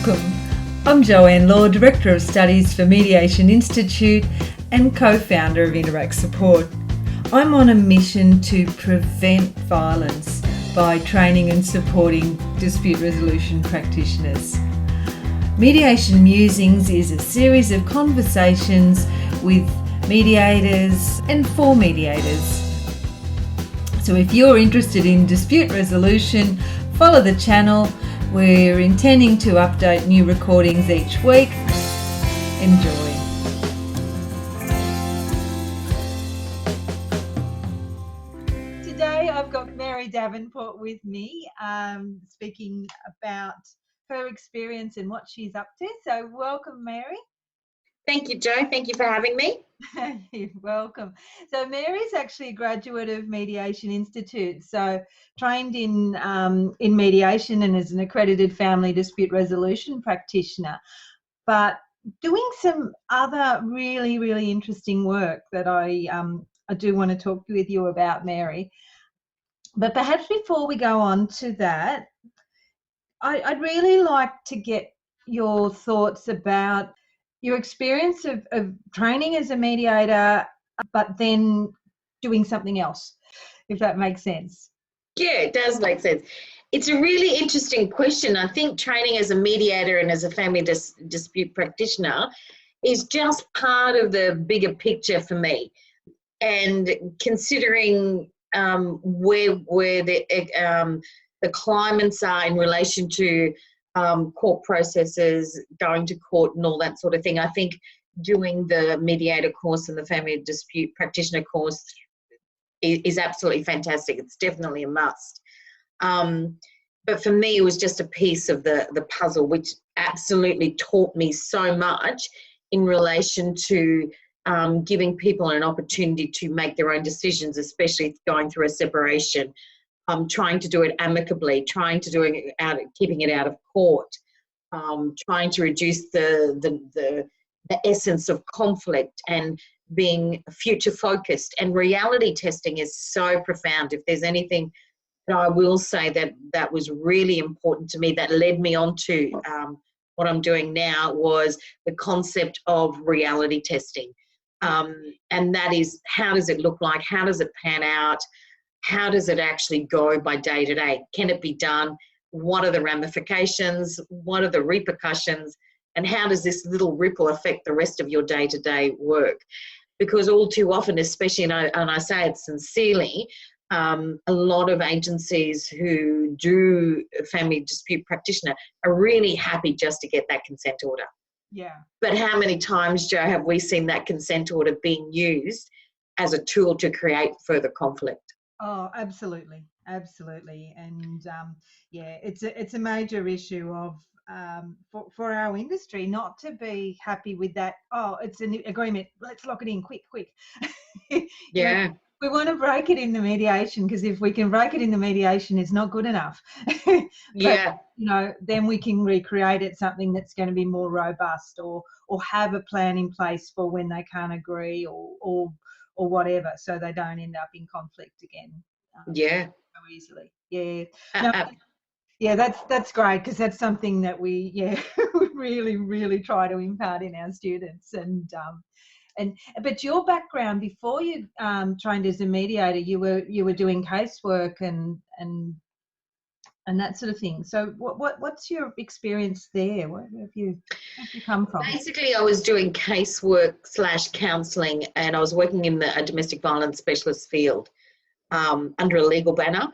Welcome. I'm Joanne Law, Director of Studies for Mediation Institute and co-founder of Interact Support. I'm on a mission to prevent violence by training and supporting dispute resolution practitioners. Mediation Musings is a series of conversations with mediators and for mediators. So if you're interested in dispute resolution, follow the channel. We're intending to update new recordings each week. Enjoy. Today I've got Mary Davenport with me, speaking about her experience and what she's up to. So welcome, Mary. Thank you, Jo. Thank you for having me. You're welcome. So Mary's actually a graduate of Mediation Institute, so trained in mediation and is an accredited family dispute resolution practitioner, but doing some other really, really interesting work that I do want to talk with you about, Mary. But perhaps before we go on to that, I'd really like to get your thoughts about your experience of training as a mediator, but then doing something else, if that makes sense. Yeah, it does make sense. It's a really interesting question. I think training as a mediator and as a family dispute practitioner is just part of the bigger picture for me. And considering where the climates are in relation to court processes, going to court and all that sort of thing, I think doing the mediator course and the family dispute practitioner course is absolutely fantastic. It's definitely a must. But for me, it was just a piece of the puzzle, which absolutely taught me so much in relation to giving people an opportunity to make their own decisions, especially going through a separation. Trying to do it amicably, trying to do it keeping it out of court, trying to reduce the essence of conflict and being future focused. And reality testing is so profound. If there's anything that I will say that was really important to me, that led me on to what I'm doing now, was the concept of reality testing. And that is, how does it look like? How does it pan out? How does it actually go by day to day? Can it be done? What are the ramifications? What are the repercussions? And how does this little ripple affect the rest of your day-to-day work? Because all too often, especially, and I say it sincerely, a lot of agencies who do family dispute practitioner are really happy just to get that consent order. Yeah. But how many times, Jo, have we seen that consent order being used as a tool to create further conflict? Oh, absolutely, absolutely, and it's a major issue of for our industry not to be happy with that. Oh, it's an agreement. Let's lock it in quick. Yeah. We want to break it in the mediation, because if we can break it in the mediation, it's not good enough. Yeah. Then we can recreate it something that's going to be more robust, or have a plan in place for when they can't agree, or whatever, so they don't end up in conflict again. So easily. That's great, because that's something that we really, really try to impart in our students. But your background, before you trained as a mediator, you were doing casework and that sort of thing. So what's your experience there? Where have you come from? Basically, I was doing casework / counselling, and I was working in a domestic violence specialist field under a legal banner,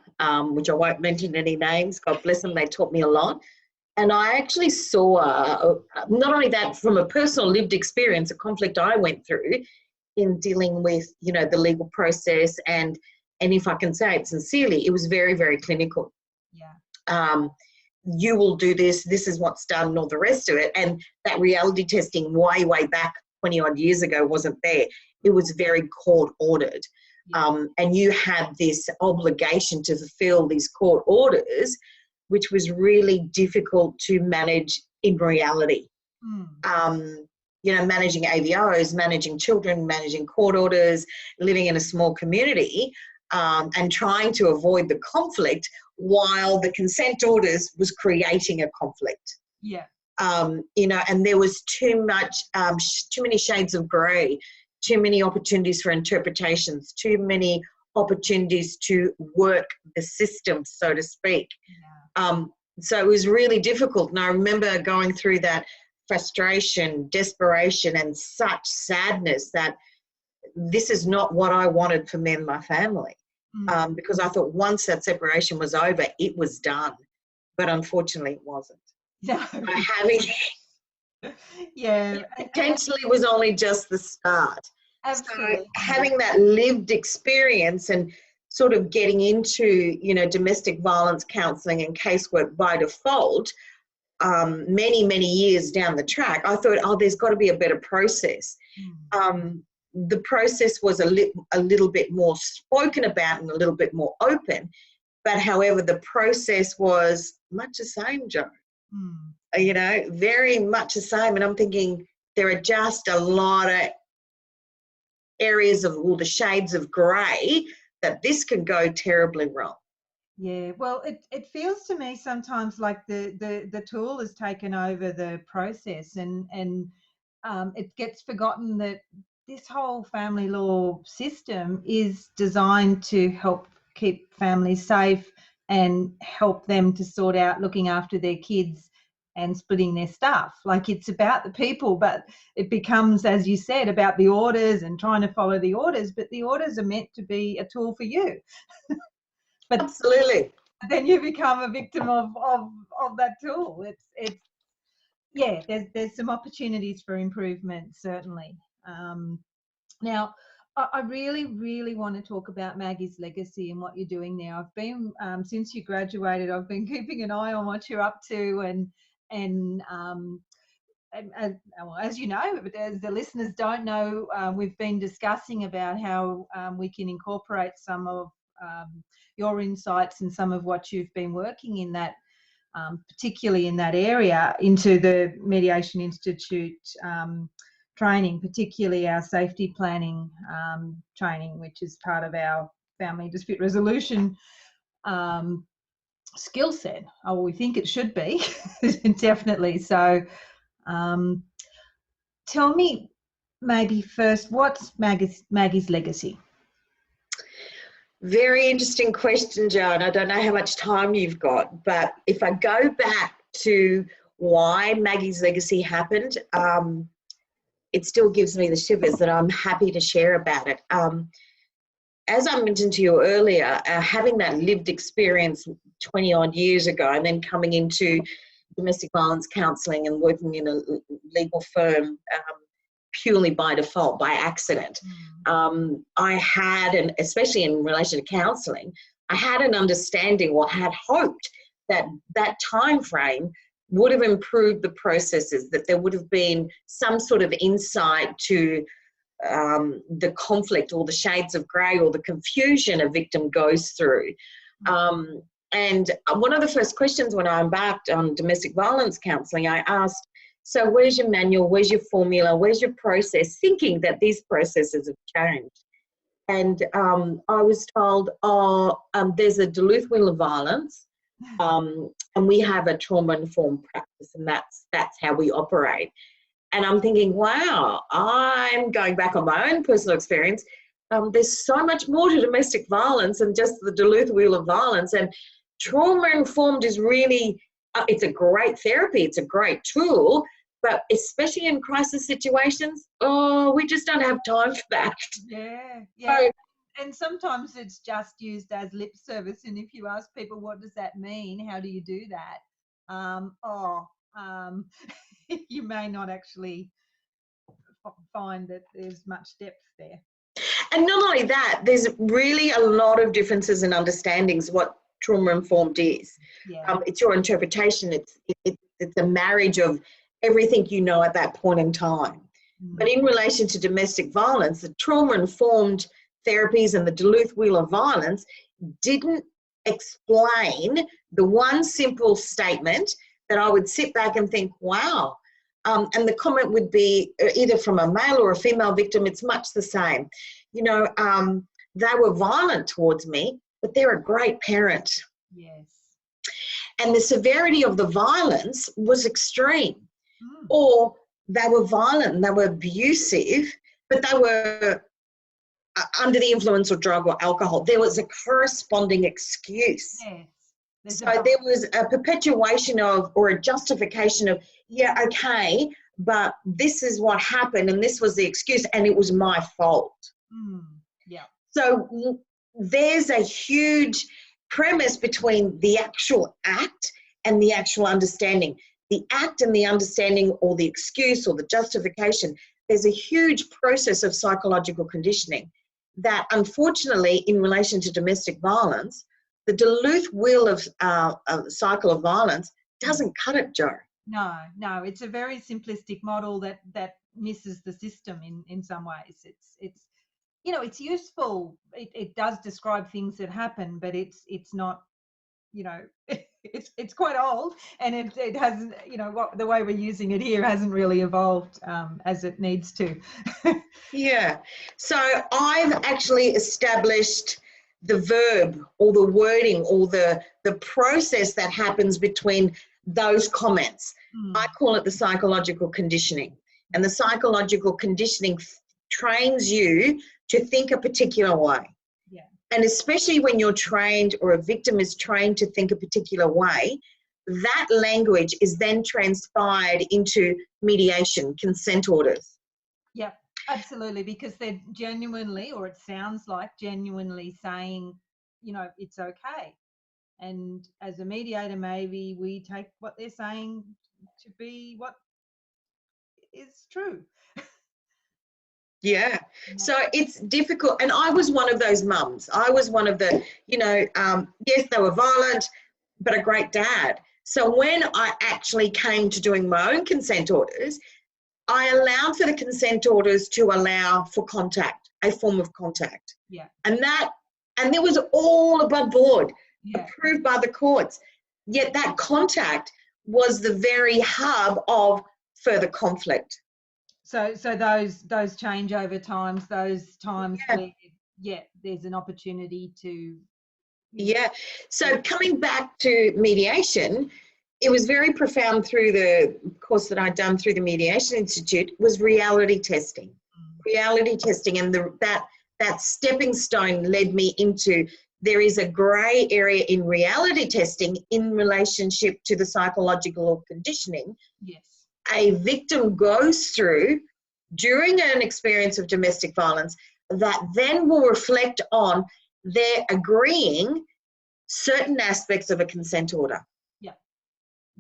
which I won't mention any names. God bless them, they taught me a lot. And I actually saw, not only that, from a personal lived experience, a conflict I went through in dealing with, the legal process, and if I can say it sincerely, it was very, very clinical. Yeah. You will do this is what's done, and all the rest of it. And that reality testing way back 20 odd years ago wasn't there. It was very court ordered. Yeah. And you had this obligation to fulfill these court orders, which was really difficult to manage in reality. Managing AVOs, managing children, managing court orders, living in a small community, and trying to avoid the conflict while the consent orders was creating a conflict. Yeah. you know, and there was too many shades of grey, too many opportunities for interpretations, too many opportunities to work the system, so to speak. Yeah. So it was really difficult. And I remember going through that frustration, desperation, and such sadness that this is not what I wanted for me and my family. Because I thought once that separation was over, it was done. But unfortunately, it wasn't. No. Having yeah, it potentially was only just the start. Absolutely. So having that lived experience and sort of getting into, you know, domestic violence counselling and casework by default, many, many years down the track, I thought, oh, there's got to be a better process. The process was a little bit more spoken about and a little bit more open, but however, the process was much the same, Jo. You know, very much the same. And I'm thinking there are just a lot of areas of all the shades of grey that this can go terribly wrong. Yeah, well, it feels to me sometimes like the tool has taken over the process, and it gets forgotten that this whole family law system is designed to help keep families safe and help them to sort out looking after their kids and splitting their stuff. Like, it's about the people, but it becomes, as you said, about the orders and trying to follow the orders, but the orders are meant to be a tool for you. But absolutely, then you become a victim of that tool. It's yeah, there's some opportunities for improvement, certainly. Now, I really want to talk about Maggie's legacy and what you're doing now. I've been, since you graduated, I've been keeping an eye on what you're up to, and well, as you know, but as the listeners don't know, we've been discussing about how we can incorporate some of your insights and some of what you've been working in that, particularly in that area, into the Mediation Institute training, particularly our safety planning training, which is part of our family dispute resolution skill set. Oh, we think it should be, definitely. So tell me maybe first, what's Maggie's legacy? Very interesting question, Joan. I don't know how much time you've got, but if I go back to why Maggie's legacy happened, it still gives me the shivers that I'm happy to share about it. As I mentioned to you earlier, having that lived experience 20 odd years ago and then coming into domestic violence counselling and working in a legal firm purely by default, by accident, I had, and especially in relation to counselling, I had an understanding, or had hoped, that that time frame would have improved the processes, that there would have been some sort of insight to the conflict or the shades of grey or the confusion a victim goes through. And one of the first questions when I embarked on domestic violence counselling, I asked, so where's your manual, where's your formula, where's your process, thinking that these processes have changed. And I was told, there's a Duluth Wheel of Violence, and we have a trauma-informed practice, and that's how we operate. And I'm thinking, wow, I'm going back on my own personal experience. There's so much more to domestic violence than just the Duluth Wheel of Violence. And trauma-informed is really, it's a great therapy, it's a great tool, but especially in crisis situations, we just don't have time for that. Yeah. So, and sometimes it's just used as lip service. And if you ask people, what does that mean? How do you do that? You may not actually find that there's much depth there. And not only that, there's really a lot of differences in understandings what trauma-informed is. Yeah. It's your interpretation. It's a marriage of everything you know at that point in time. But in relation to domestic violence, the trauma-informed therapies and the Duluth Wheel of Violence didn't explain the one simple statement that I would sit back and think, wow. And the comment would be either from a male or a female victim, it's much the same. You know, they were violent towards me, but they're a great parent. Yes. And the severity of the violence was extreme. or they were violent, they were abusive, but they were under the influence of drug or alcohol. There was a corresponding excuse. Yes. So there was a perpetuation of, or a justification of, yeah, okay, but this is what happened and this was the excuse and it was my fault. Yeah. So there's a huge premise between the actual act and the actual understanding. The act and the understanding, or the excuse or the justification, there's a huge process of psychological conditioning that, unfortunately, in relation to domestic violence, the Duluth wheel of cycle of violence doesn't cut it, Jo. No, it's a very simplistic model that misses the system in some ways. It's you know, it's useful. It does describe things that happen, but it's not, you know, it's quite old, and it hasn't, you know, the way we're using it here hasn't really evolved as it needs to. Yeah. So I've actually established the verb or the wording or the process that happens between those comments. I call it the psychological conditioning. And the psychological conditioning trains you to think a particular way. Yeah. And especially when you're trained, or a victim is trained to think a particular way, that language is then transpired into mediation, consent orders. Yeah, absolutely, because they're genuinely, or it sounds like genuinely saying, you know, it's okay. And as a mediator, maybe we take what they're saying to be what is true. Yeah. So it's difficult. And I was one of those mums. I was one of the, you know, yes, they were violent, but a great dad. So when I actually came to doing my own consent orders, I allowed for the consent orders to allow for contact, a form of contact. Yeah. And it was all above board, Yeah. approved by the courts. Yet that contact was the very hub of further conflict. So those changeover times, those times where, there's an opportunity to. Yeah. So coming back to mediation, it was very profound through the course that I'd done through the Mediation Institute, was reality testing. Reality testing, and that stepping stone led me into, there is a grey area in reality testing in relationship to the psychological conditioning. Yes. A victim goes through during an experience of domestic violence that then will reflect on their agreeing certain aspects of a consent order.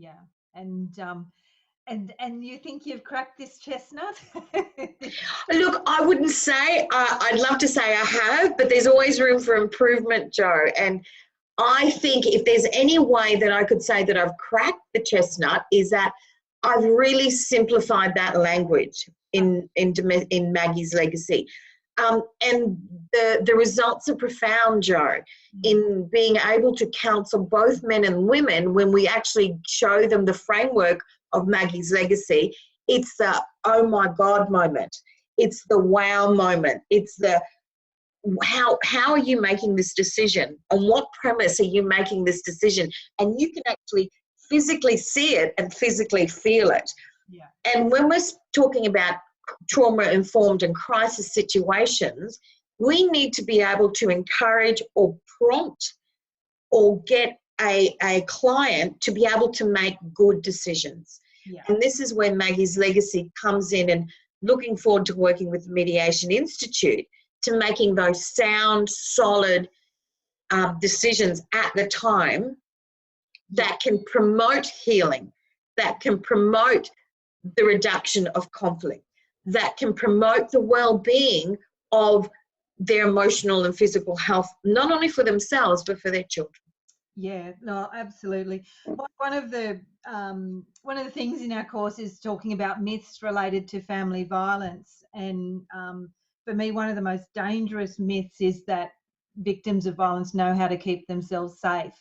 Yeah. And you think you've cracked this chestnut? Look, I wouldn't say, I'd love to say I have, but there's always room for improvement, Jo. And I think if there's any way that I could say that I've cracked the chestnut, is that I've really simplified that language in Maggie's legacy. And the results are profound, Jo, in being able to counsel both men and women when we actually show them the framework of Maggie's legacy. It's the, oh my God moment. It's the wow moment. It's the, how are you making this decision? On what premise are you making this decision? And you can actually physically see it and physically feel it. Yeah. And when we're talking about trauma-informed and crisis situations, we need to be able to encourage or prompt or get a client to be able to make good decisions. Yeah. And this is where Maggie's legacy comes in, and looking forward to working with the Mediation Institute to making those sound, solid decisions at the time that can promote healing, that can promote the reduction of conflict, that can promote the well-being of their emotional and physical health, not only for themselves, but for their children. Yeah, no, absolutely. One of the things in our course is talking about myths related to family violence. And for me, one of the most dangerous myths is that victims of violence know how to keep themselves safe.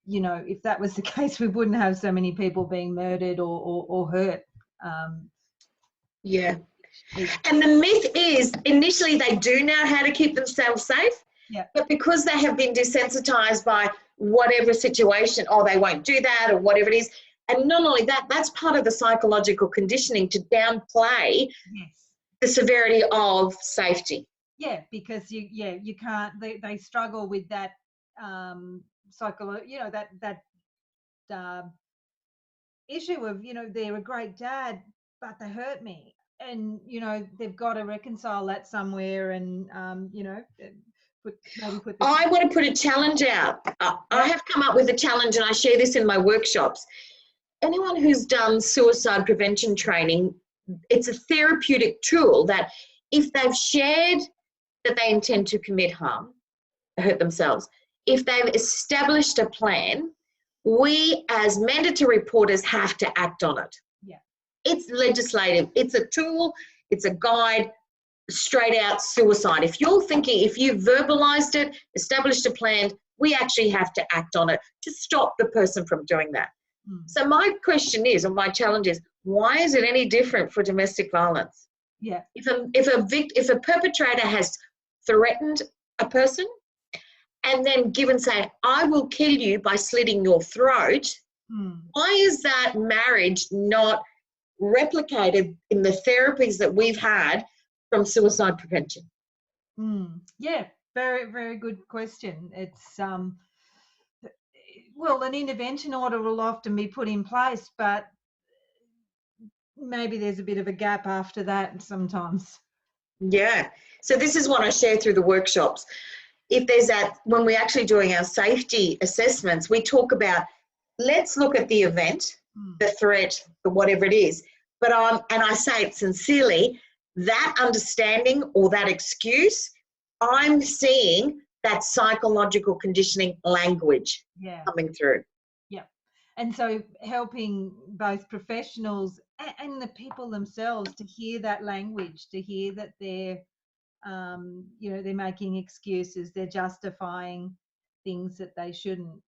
You know, if that was the case, we wouldn't have so many people being murdered or hurt. Yeah. And the myth is, initially they do know how to keep themselves safe, but because they have been desensitized by whatever situation, or they won't do that or whatever it is, And not only that, that's part of the psychological conditioning to downplay Yes. the severity of safety. Yeah, because you can't. They struggle with that that issue of, they're a great dad, but they hurt me, and they've got to reconcile that somewhere, and put the. I want to put a challenge out. I have come up with a challenge, and I share this in my workshops. Anyone who's done suicide prevention training, it's a therapeutic tool that if they've shared that they intend to commit harm, hurt themselves, if they've established a plan, we as mandatory reporters have to act on it. Yeah. It's legislative. It's a tool. It's a guide. Straight out suicide. If you're thinking, if you've verbalized it, established a plan, we actually have to act on it to stop the person from doing that. So my question is, or my challenge is, why is it any different for domestic violence? Yeah. If a perpetrator has threatened a person and then given, say, I will kill you by slitting your throat, why is that marriage not replicated in the therapies that we've had from suicide prevention? Yeah, very, very good question. It's well, an intervention order will often be put in place, but maybe there's a bit of a gap after that sometimes. Yeah. So this is what I share through the workshops. If there's that, when we're actually doing our safety assessments, we talk about, let's look at the event, the threat, the whatever it is. But and I say it sincerely, that understanding or that excuse, I'm seeing that psychological conditioning language coming through. Yeah. And so helping both professionals and the people themselves to hear that language, to hear that they're, they're making excuses, they're justifying things that they shouldn't.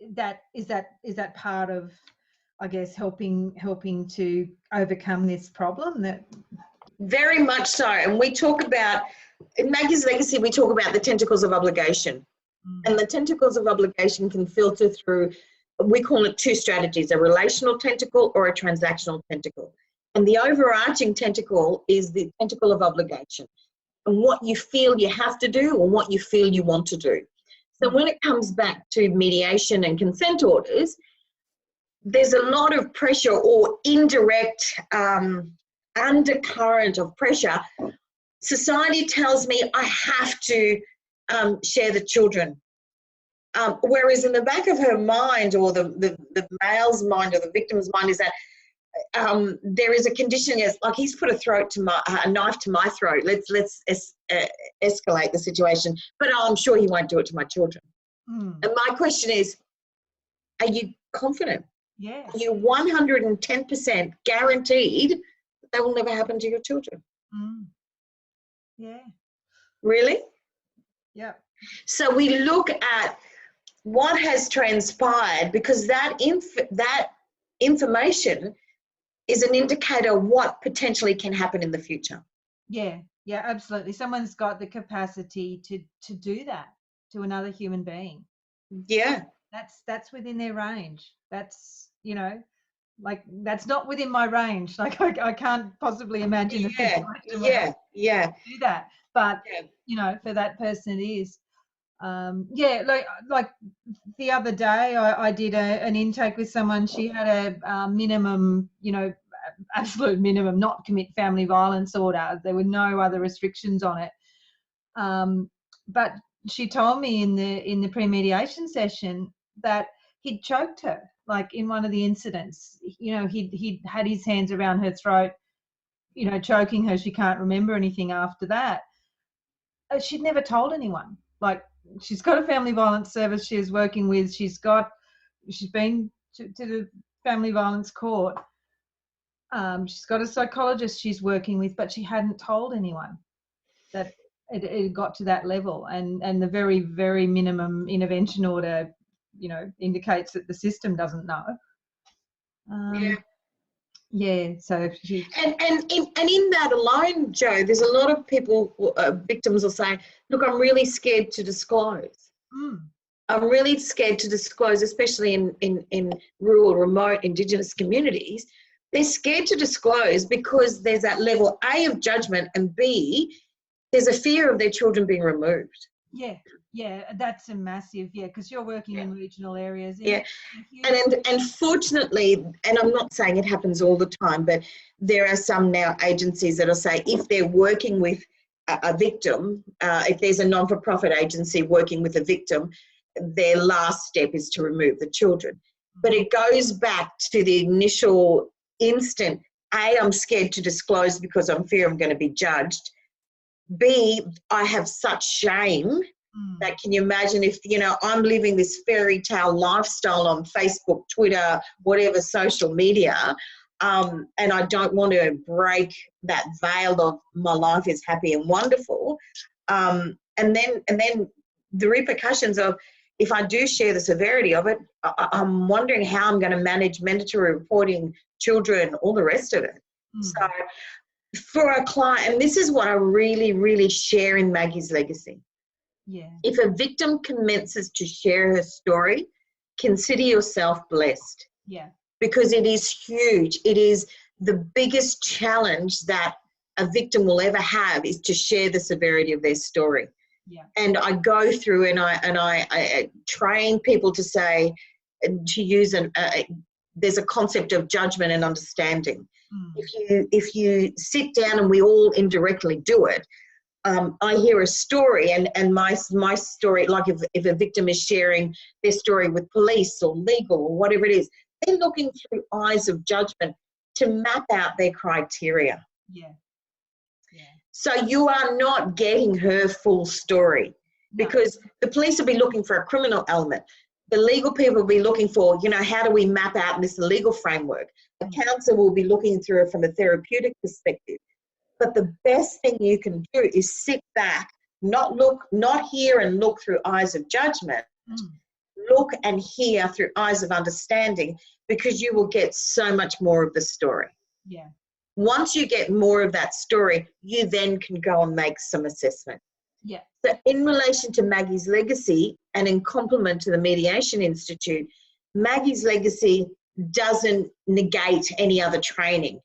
Is that part of, I guess, helping to overcome this problem? That very much so. And we talk about, in Maggie's Legacy, we talk about the tentacles of obligation. And the tentacles of obligation can filter through, we call it two strategies, a relational tentacle or a transactional tentacle. And the overarching tentacle is the tentacle of obligation, and what you feel you have to do or what you feel you want to do. So when it comes back to mediation and consent orders, there's a lot of pressure or indirect undercurrent of pressure. Society tells me I have to share the children. Whereas in the back of her mind, or the male's mind, or the victim's mind, is that there is a condition, as like, he's put a knife to my throat. Let's escalate the situation. But I'm sure he won't do it to my children. And my question is, are you confident? Yeah. Are you 110% guaranteed that that will never happen to your children? Yeah. Really? Yeah. So we look at what has transpired, because that information is an indicator of what potentially can happen in the future. Yeah, absolutely. Someone's got the capacity to do that to another human being. Yeah. That's within their range. That's, like, that's not within my range. Like, I can't possibly imagine a situation where I do that. But for that person it is. Like the other day I did an intake with someone. She had a minimum, absolute minimum, not commit family violence order. There were no other restrictions on it. But she told me in the pre-mediation session that he'd choked her, like in one of the incidents. He'd had his hands around her throat, choking her. She can't remember anything after that. She'd never told anyone. Like, she's got a family violence service she is working with. She's been to the family violence court. She's got a psychologist she's working with, but she hadn't told anyone that it got to that level. And the very, very minimum intervention order, indicates that the system doesn't know. Yeah. So and in that alone, Joe, there's a lot of people, victims will say, look, I'm really scared to disclose. I'm really scared to disclose, especially in rural, remote, Indigenous communities. They're scared to disclose because there's that level, A, of judgment, and B, there's a fear of their children being removed. Yeah, that's a massive, because you're working in regional areas. Yeah, and fortunately, and I'm not saying it happens all the time, but there are some now agencies that'll say if they're working with a victim, if there's a non-for-profit agency working with a victim, their last step is to remove the children. But it goes back to the initial instant, A, I'm scared to disclose because I'm fear I'm going to be judged. B, I have such shame that, can you imagine if, I'm living this fairy tale lifestyle on Facebook, Twitter, whatever social media, and I don't want to break that veil of my life is happy and wonderful. And then the repercussions of, if I do share the severity of it, I'm wondering how I'm going to manage mandatory reporting, children, all the rest of it. So for a client, and this is what I really, really share in Maggie's Legacy. Yeah. If a victim commences to share her story, consider yourself blessed. Yeah. Because it is huge. It is the biggest challenge that a victim will ever have, is to share the severity of their story. Yeah. And I go through and I train people to say, to use there's a concept of judgment and understanding. If you sit down, and we all indirectly do it, I hear a story, and my story, like if a victim is sharing their story with police or legal or whatever it is, they're looking through eyes of judgment to map out their criteria. Yeah. So you are not getting her full story, because the police will be looking for a criminal element. The legal people will be looking for, how do we map out this legal framework? The counsellor will be looking through it from a therapeutic perspective. But the best thing you can do is sit back, not hear and look through eyes of judgment. Look and hear through eyes of understanding, because you will get so much more of the story. Yeah. Once you get more of that story, you then can go and make some assessment. Yeah. So in relation to Maggie's Legacy, and in complement to the Mediation Institute, Maggie's Legacy doesn't negate any other training.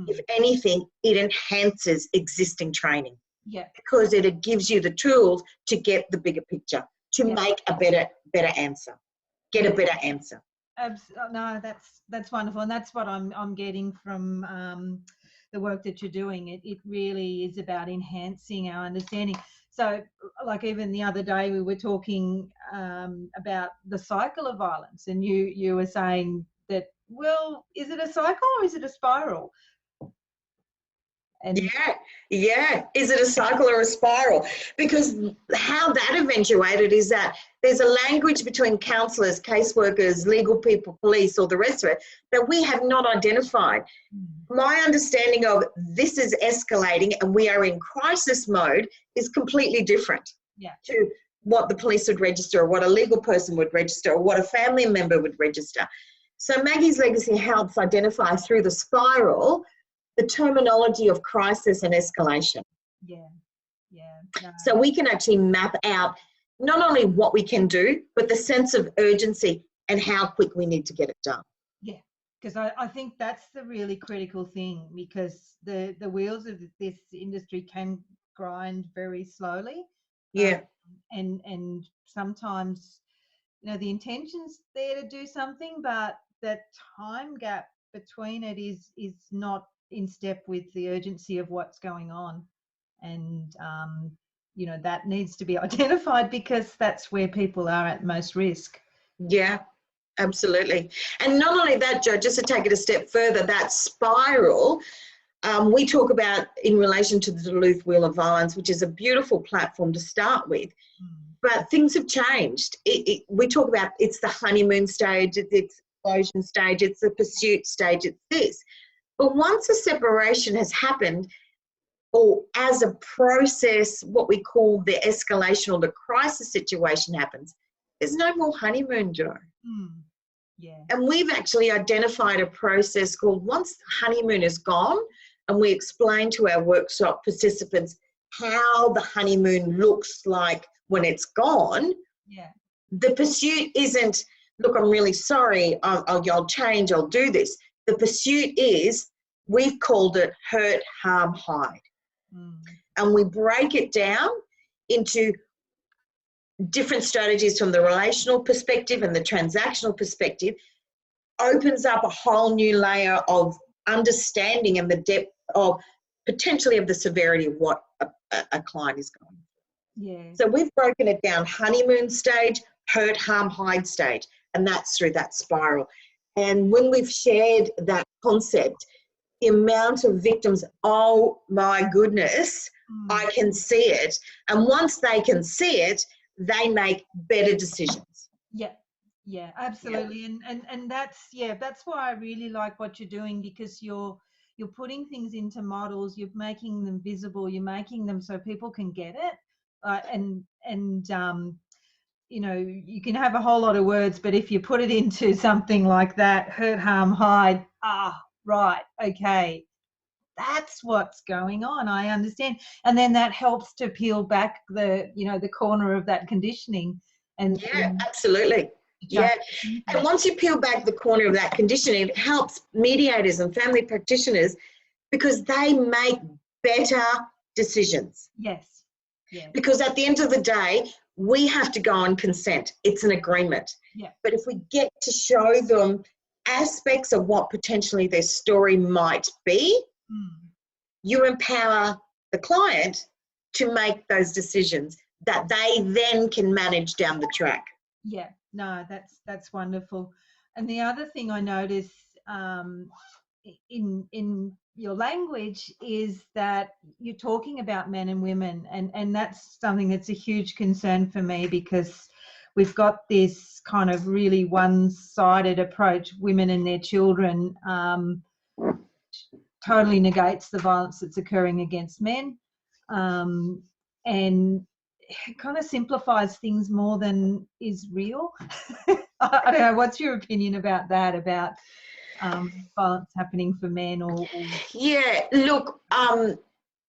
If anything, it enhances existing training. Yeah. Because it gives you the tools to get the bigger picture, to make a better answer, get a better answer. No, that's wonderful, and that's what I'm getting from the work that you're doing. It really is about enhancing our understanding. So, like even the other day, we were talking about the cycle of violence, and you were saying that, well, is it a cycle or is it a spiral? And yeah. Is it a cycle or a spiral? Because how that eventuated is that there's a language between counsellors, caseworkers, legal people, police, or the rest of it, that we have not identified. My understanding of this is escalating and we are in crisis mode is completely different to what the police would register, or what a legal person would register, or what a family member would register. So Maggie's Legacy helps identify through the spiral the terminology of crisis and escalation. Yeah. No. So we can actually map out not only what we can do, but the sense of urgency and how quick we need to get it done. Yeah, because I think that's the really critical thing, because the wheels of this industry can grind very slowly. Yeah. And sometimes, the intention's there to do something, but that time gap between it is not in step with the urgency of what's going on. And, that needs to be identified, because that's where people are at most risk. Yeah, absolutely. And not only that, Jo, just to take it a step further, that spiral, we talk about in relation to the Duluth Wheel of Violence, which is a beautiful platform to start with. But things have changed. We talk about it's the honeymoon stage, it's the explosion stage, it's the pursuit stage, it's this. But once a separation has happened, or as a process, what we call the escalation or the crisis situation happens, there's no more honeymoon, Jo. Yeah. And we've actually identified a process called, once the honeymoon is gone, and we explain to our workshop participants how the honeymoon looks like when it's gone, the pursuit isn't, look, I'm really sorry, I'll change, I'll do this. The pursuit is, we've called it hurt, harm, hide. And we break it down into different strategies from the relational perspective and the transactional perspective, opens up a whole new layer of understanding and the depth of potentially of the severity of what a client is going through. Yeah. So we've broken it down: honeymoon stage, hurt, harm, hide stage, and that's through that spiral. And when we've shared that concept, the amount of victims, oh my goodness, I can see it. And once they can see it, they make better decisions. Yeah, absolutely. And that's why I really like what you're doing, because you're putting things into models, you're making them visible, you're making them so people can get it. You know, you can have a whole lot of words, but if you put it into something like that, hurt, harm, hide, right, okay, that's what's going on. I understand. And then that helps to peel back the corner of that conditioning. And absolutely. Yeah. And once you peel back the corner of that conditioning, it helps mediators and family practitioners because they make better decisions. Yes. Yeah. Because at the end of the day, we have to go on consent. It's an agreement. Yeah. But if we get to show them aspects of what potentially their story might be, you empower the client to make those decisions that they then can manage down the track. Yeah, no, that's wonderful. And the other thing I notice in your language is that you're talking about men and women, and that's something that's a huge concern for me, because we've got this kind of really one-sided approach. Women and their children totally negates the violence that's occurring against men, and it kind of simplifies things more than is real. I don't know, what's your opinion about that, about violence happening for men or Yeah, look, and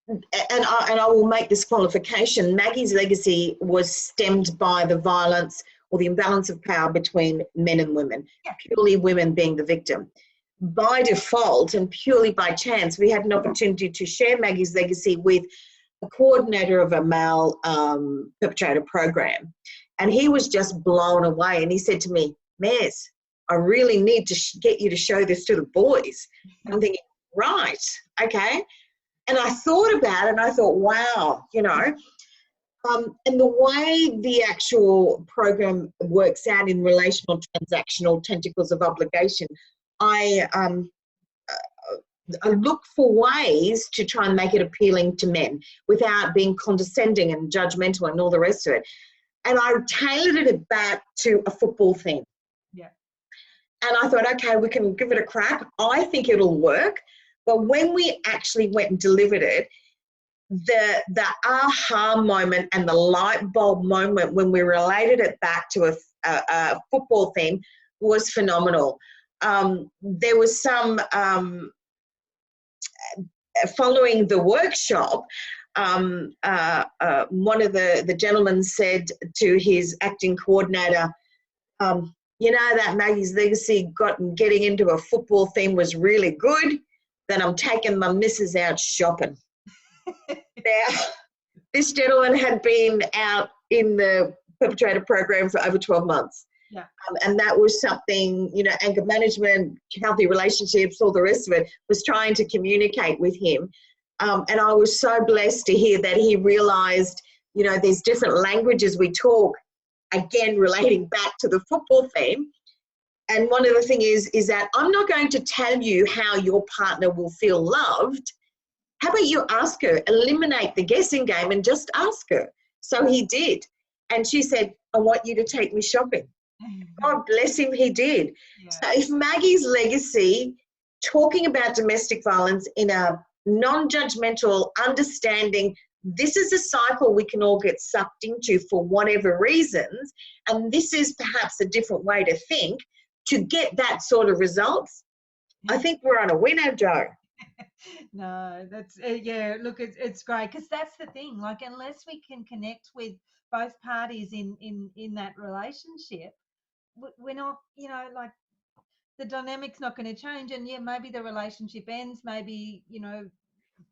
I will make this qualification. Maggie's legacy was stemmed by the violence or the imbalance of power between men and women, purely women being the victim. By default and purely by chance, we had an opportunity to share Maggie's legacy with a coordinator of a male perpetrator program. And he was just blown away. And he said to me, Mez, I really need to get you to show this to the boys. I'm thinking, right, okay. And I thought about it and I thought, wow, you know. And the way the actual program works out in relational, transactional, tentacles of obligation, I look for ways to try and make it appealing to men without being condescending and judgmental and all the rest of it. And I tailored it back to a football theme. Yeah. And I thought, okay, we can give it a crack. I think it'll work. But when we actually went and delivered it, the aha moment and the light bulb moment when we related it back to a football theme was phenomenal. There was some, following the workshop, one of the gentlemen said to his acting coordinator, you know, that Maggie's legacy getting into a football theme was really good. Then I'm taking my missus out shopping. Now, this gentleman had been out in the perpetrator program for over 12 months. Yeah. And that was something, you know, anger management, healthy relationships, all the rest of it, was trying to communicate with him. And I was so blessed to hear that he realized, you know, there's different languages we talk, again, relating back to the football theme. And one of the things is that I'm not going to tell you how your partner will feel loved. How about you ask her, eliminate the guessing game and just ask her. So he did. And she said, I want you to take me shopping. God bless him, he did. Yeah. So if Maggie's legacy, talking about domestic violence in a non-judgmental understanding, this is a cycle we can all get sucked into for whatever reasons, and this is perhaps a different way to think to get that sort of results, I think we're on a winner, Joe. No, that's yeah, look, it's great, because that's the thing, like, unless we can connect with both parties in that relationship, we're not, you know, like the dynamic's not going to change. And yeah, maybe the relationship ends, maybe, you know,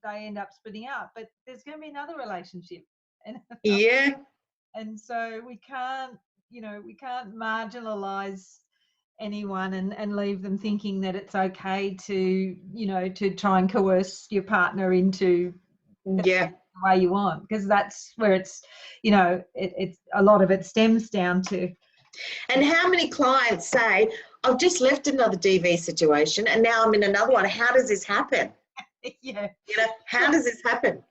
they end up splitting up, but there's going to be another relationship. Yeah. And so we can't, you know, we can't marginalize anyone and leave them thinking that it's okay to, you know, to try and coerce your partner into Yeah. the way you want, because that's where it's, you know, it's a lot of it stems down to. And how many clients say, I've just left another DV situation and now I'm in another one. How does this happen? Yeah. You know, how does this happen?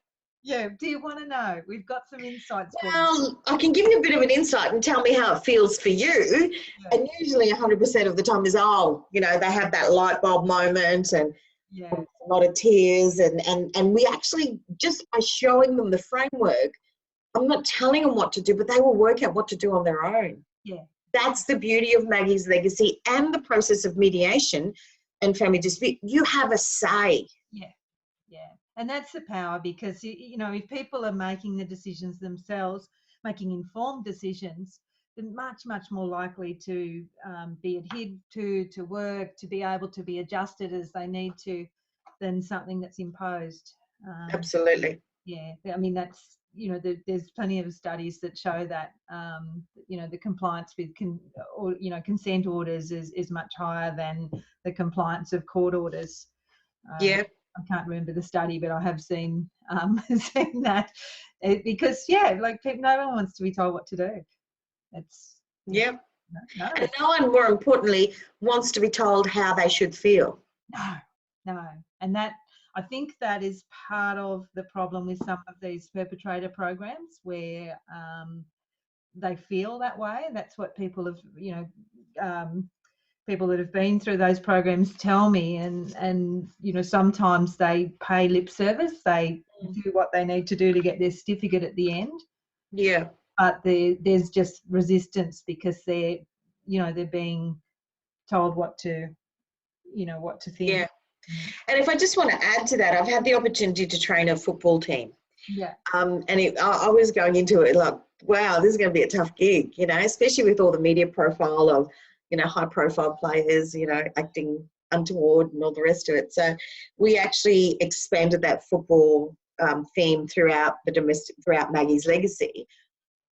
Yeah. Do you want to know? We've got some insights for you. Well, I can give you a bit of an insight and tell me how it feels for you. Yeah. And usually 100% of the time is, oh, you know, they have that light bulb moment and Yeah. a lot of tears. And we actually, just by showing them the framework, I'm not telling them what to do, but they will work out what to do on their own. Yeah. That's the beauty of Maggie's Legacy and the process of mediation and family dispute. You have a say. Yeah. Yeah. And that's the power, because, you know, if people are making the decisions themselves, making informed decisions, they're much, much more likely to be adhered to work, to be able to be adjusted as they need to, than something that's imposed. Absolutely. Yeah. I mean, that's, you know, there's plenty of studies that show that, you know, the compliance with, consent orders is much higher than the compliance of court orders. Yeah. I can't remember the study, but I have seen seen that, because yeah, like no one wants to be told what to do. It's Yeah. no, And no one, more importantly, wants to be told how they should feel. no, and that, I think that is part of the problem with some of these perpetrator programs, where they feel that way. That's what people have, you know, people that have been through those programs tell me, and you know, sometimes they pay lip service, they do what they need to do to get their certificate at the end, Yeah. but there's just resistance because they're, you know, they're being told what to, you know, what to think. Yeah. And if I just want to add to that, I've had the opportunity to train a football team. Yeah. And I was going into it like, wow, this is going to be a tough gig, you know, especially with all the media profile of, you know, high profile players, you know, acting untoward and all the rest of it. So we actually expanded that football theme throughout Maggie's Legacy.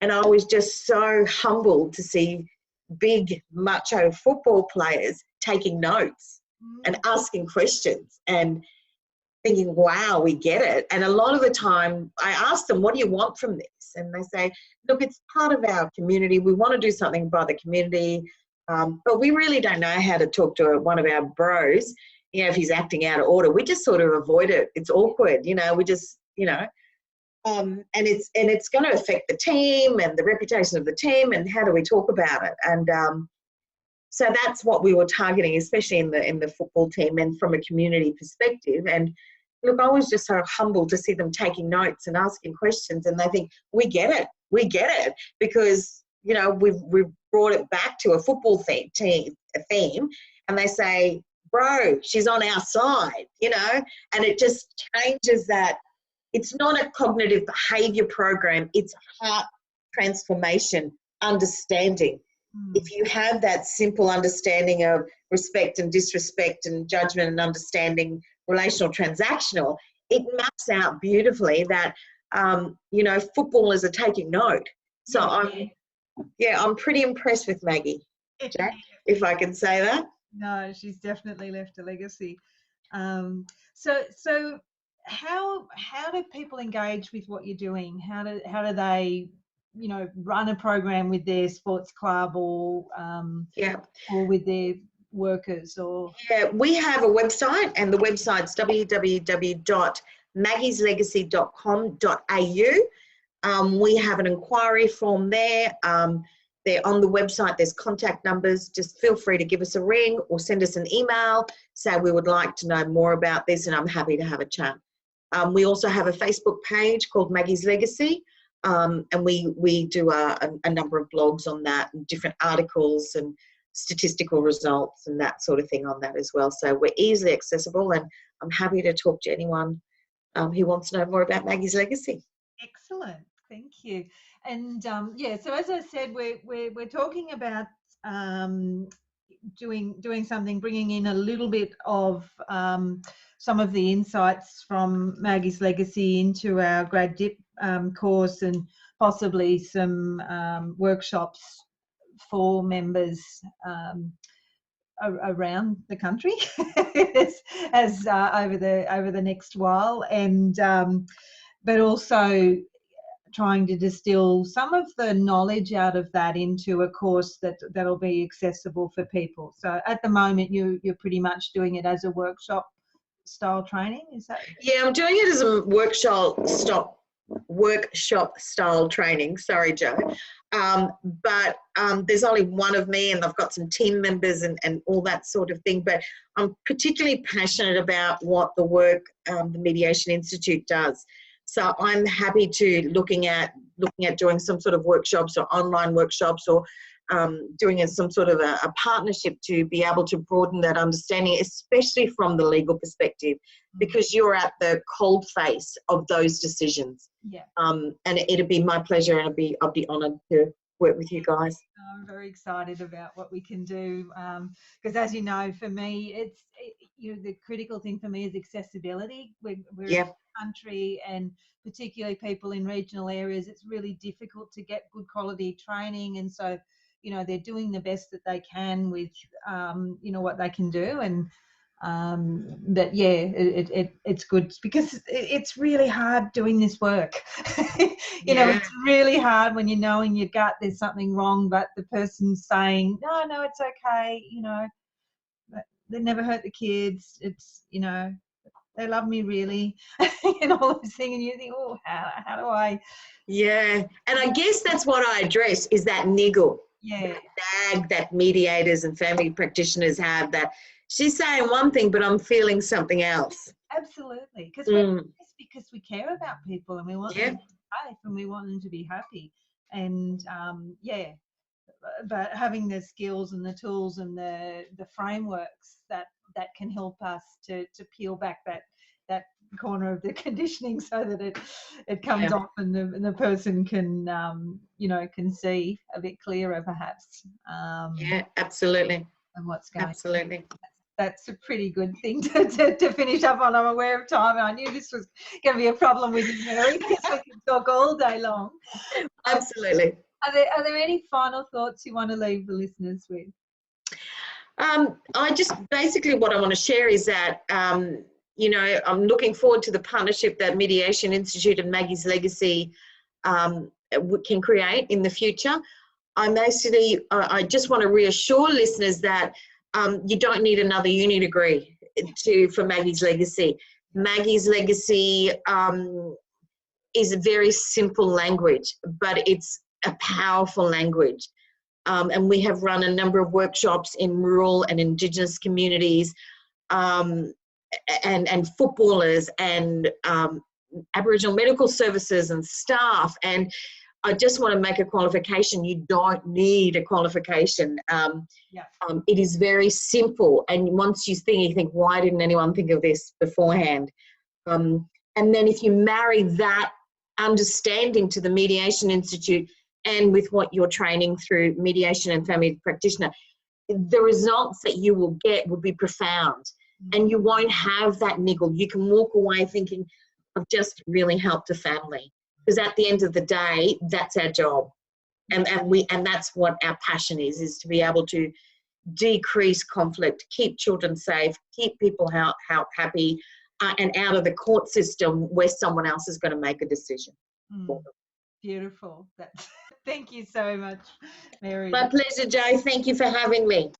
And I was just so humbled to see big macho football players taking notes and asking questions and thinking, wow, we get it. And a lot of the time I ask them, what do you want from this? And they say, look, it's part of our community. We want to do something by the community, but we really don't know how to talk to one of our bros, you know, if he's acting out of order. We just sort of avoid it. It's awkward, you know, we just, you know, and it's going to affect the team and the reputation of the team, and how do we talk about it? And so that's what we were targeting, especially in the football team and from a community perspective. And look, I was just so humbled to see them taking notes and asking questions, and they think, we get it, because, you know, we've brought it back to a football theme, and they say, bro, she's on our side, you know, and it just changes that. It's not a cognitive behavior program, it's heart transformation, understanding. If you have that simple understanding of respect and disrespect and judgment and understanding relational transactional, it maps out beautifully that, you know, footballers are taking note. So I'm pretty impressed with Maggie, Jack, if I can say that. No, she's definitely left a legacy. So how do people engage with what you're doing? How do they, you know, run a program with their sports club or with their workers? Or we have a website, and the website's www.maggieslegacy.com.au. We have an inquiry form there. There on the website, there's contact numbers. Just feel free to give us a ring or send us an email, say we would like to know more about this, and I'm happy to have a chat. We also have a Facebook page called Maggie's Legacy, and we do a number of blogs on that, and different articles and statistical results and that sort of thing on that as well. So we're easily accessible, and I'm happy to talk to anyone who wants to know more about Maggie's Legacy. Excellent. Thank you. And yeah, so as I said, we're talking about doing something, bringing in a little bit of some of the insights from Maggie's Legacy into our grad dip course, and possibly some workshops for members around the country as over the next while, and but also trying to distill some of the knowledge out of that into a course that'll be accessible for people. So at the moment, you're pretty much doing it as a workshop style training, is that? Yeah, I'm doing it as a workshop style training. Sorry, Joe. But there's only one of me, and I've got some team members and all that sort of thing. But I'm particularly passionate about what the work the Mediation Institute does. So I'm happy to looking at doing some sort of workshops or online workshops, or doing some sort of a partnership to be able to broaden that understanding, especially from the legal perspective, because you're at the cold face of those decisions. Yeah. And it'd be my pleasure, and I'll be honoured to work with you guys. I'm very excited about what we can do, because as you know, for me, the critical thing for me is accessibility. We're Yeah. a country, and particularly people in regional areas, it's really difficult to get good quality training, and so they're doing the best that they can with what they can do, and but yeah, it's good because it's really hard doing this work. It's really hard when you know in your gut there's something wrong, but the person's saying no, it's okay, they never hurt the kids, it's they love me really, and all those things, and you think, oh, how do I? Yeah, and I guess that's what I address, is that niggle. Yeah. That nag that mediators and family practitioners have, that she's saying one thing, but I'm feeling something else. Absolutely, because we care about people, and we want them to be safe, and we want them to be happy, and but having the skills and the tools and the frameworks that can help us to peel back that corner of the conditioning, so that it comes off, and the person can can see a bit clearer, perhaps. Yeah, absolutely. And what's going on. Absolutely. That's a pretty good thing to finish up on. I'm aware of time, and I knew this was going to be a problem with you, Mary, because we can talk all day long. Absolutely. Are there any final thoughts you want to leave the listeners with? I just basically what I want to share is that I'm looking forward to the partnership that Mediation Institute and Maggie's Legacy can create in the future. I just want to reassure listeners that you don't need another uni degree for Maggie's Legacy. Maggie's Legacy is a very simple language, but it's a powerful language. And we have run a number of workshops in rural and Indigenous communities, and footballers, and Aboriginal medical services and staff. And I just want to make a qualification. You don't need a qualification. It is very simple. And once you think, why didn't anyone think of this beforehand? And then if you marry that understanding to the Mediation Institute, and with what you're training through mediation and family practitioner, the results that you will get will be profound. And you won't have that niggle. You can walk away thinking, I've just really helped a family. Because at the end of the day, that's our job. And that's what our passion is to be able to decrease conflict, keep children safe, keep people happy, and out of the court system where someone else is going to make a decision for them. Beautiful. Thank you so much, Mary. My pleasure, Jo. Thank you for having me.